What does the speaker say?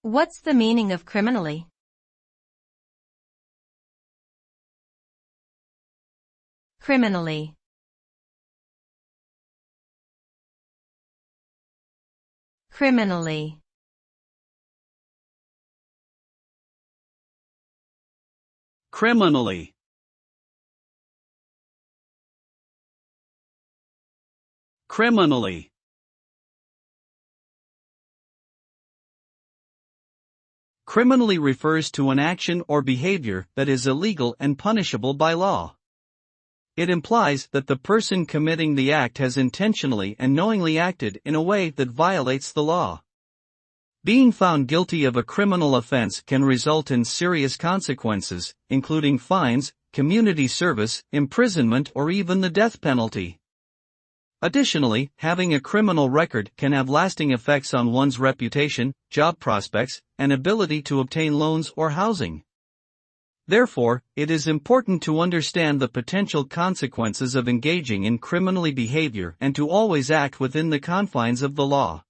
What's the meaning of criminally? Criminally. Criminally. Criminally. Criminally. Criminally refers to an action or behavior that is illegal and punishable by law. It implies that the person committing the act has intentionally and knowingly acted in a way that violates the law. Being found guilty of a criminal offense can result in serious consequences, including fines, community service, imprisonment, or even the death penalty. Additionally, having a criminal record can have lasting effects on one's reputation, job prospects, and ability to obtain loans or housing. Therefore, it is important to understand the potential consequences of engaging in criminal behavior and to always act within the confines of the law.